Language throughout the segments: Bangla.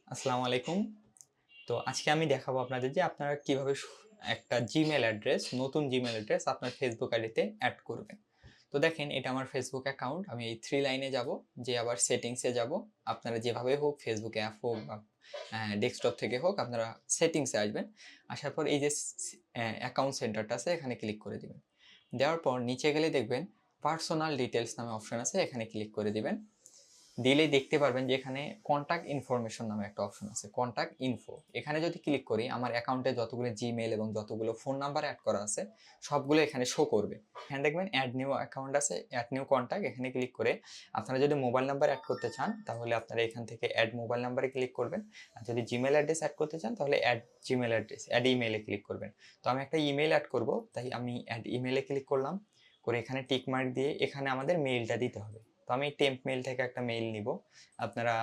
আসসালামু আলাইকুম। তো আজকে আমি দেখাবো আপনাদের যে আপনারা কিভাবে একটা জিমেইল অ্যাড্রেস, নতুন জিমেইল অ্যাড্রেস আপনার ফেসবুক আইডিতে অ্যাড করবেন। তো দেখেন এটা আমার ফেসবুক অ্যাকাউন্ট। আমি এই 3 লাইনে যাব, যেয়ে আবার সেটিংসে যাব। আপনারা যেভাবে হোক ফেসবুক অ্যাপ হোক বা ডেস্কটপ থেকে হোক আপনারা সেটিংসে আসবেন। আসার পর এই যে অ্যাকাউন্ট সেন্টারটা আছে এখানে ক্লিক করে দিবেন। দেওয়ার পর নিচে গেলে দেখবেন পার্সোনাল ডিটেইলস নামে অপশন আছে, এখানে ক্লিক করে দিবেন। দিলেই দেখতে পারবেন যে এখানে কন্টাক্ট ইনফরমেশন নামে একটা অপশন আছে, কন্টাক্ট ইনফো। এখানে যদি ক্লিক করি আমার অ্যাকাউন্টে যতগুলো জিমেইল এবং যতগুলো ফোন নাম্বার অ্যাড করা আছে সবগুলো এখানে শো করবে। এখানে দেখবেন অ্যাড নিউ অ্যাকাউন্ট আছে, অ্যাড নিউ কন্টাক্ট, এখানে ক্লিক করে আপনারা যদি মোবাইল নাম্বার অ্যাড করতে চান তাহলে আপনারা এখান থেকে অ্যাড মোবাইল নাম্বারে ক্লিক করবেন। আর যদি জিমেইল অ্যাড্রেস অ্যাড করতে চান তাহলে অ্যাড জিমেইল অ্যাড্রেস, অ্যাড ইমেইলে ক্লিক করবেন। তো আমি একটা ইমেইল অ্যাড করব, তাই আমি অ্যাড ইমেইলে ক্লিক করলাম। করে এখানে টিক মার্ক দিয়ে এখানে আমাদের মেইলটা দিতে হবে। তো আমি টেম্প মেইল থেকে একটা মেইল নিব। আপনারা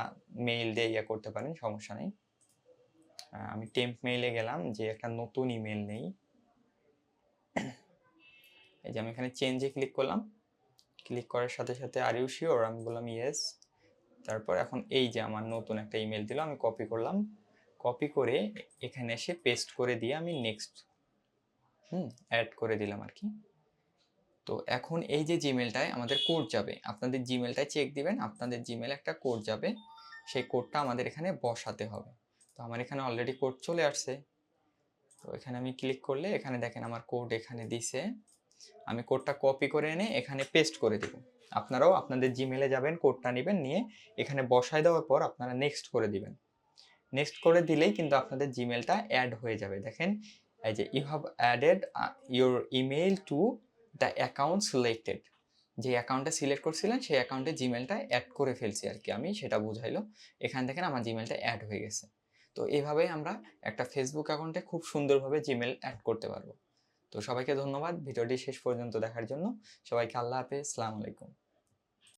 মেইল দিয়ে করতে পারেন, সমস্যা নেই। আমি টেম্প মেইলে গেলাম, যে একটা নতুন ইমেল নেই। এই যে আমি এখানে চেঞ্জে ক্লিক করলাম। ক্লিক করার সাথে সাথে আর ইউ শিওর, আমি বললাম ইয়েস। তারপর এখন এই যে আমার নতুন একটা ইমেল দিল, আমি কপি করলাম। কপি করে এখানে এসে পেস্ট করে দিয়ে আমি নেক্সট অ্যাড করে দিলাম আর কি। তো এখন এই যে জিমেলটায় আমাদের কোড যাবে, আপনাদের জিমেলটায় চেক দিবেন, আপনাদের জিমেলে একটা কোড যাবে, সেই কোডটা আমাদের এখানে বসাতে হবে। তো আমার এখানে অলরেডি কোড চলে আসছে। তো এখানে আমি ক্লিক করলে এখানে দেখেন আমার কোড এখানে দিছে। আমি কোডটা কপি করে এনে এখানে পেস্ট করে দেব। আপনারাও আপনাদের জিমেলে যাবেন, কোডটা নেবেন, নিয়ে এখানে বসায় দেওয়ার পর আপনারা নেক্সট করে দিবেন। নেক্সট করে দিলেই কিন্তু আপনাদের জিমেলটা অ্যাড হয়ে যাবে। দেখেন এই যে you have added your email to the account selected. যে অ্যাকাউন্টটা সিলেক্ট করছিলেন সেই অ্যাকাউন্টে জিমেলটা অ্যাড করে ফেলছি আর কি আমি, সেটা বুঝাইলো। এখান থেকে আমার জিমেলটা অ্যাড হয়ে গেছে। তো এভাবেই আমরা একটা ফেসবুক অ্যাকাউন্টে খুব সুন্দরভাবে জিমেল অ্যাড করতে পারবো। তো সবাইকে ধন্যবাদ ভিডিওটি শেষ পর্যন্ত দেখার জন্য। সবাইকে আল্লাহ হাফেজ, আসসালামু আলাইকুম।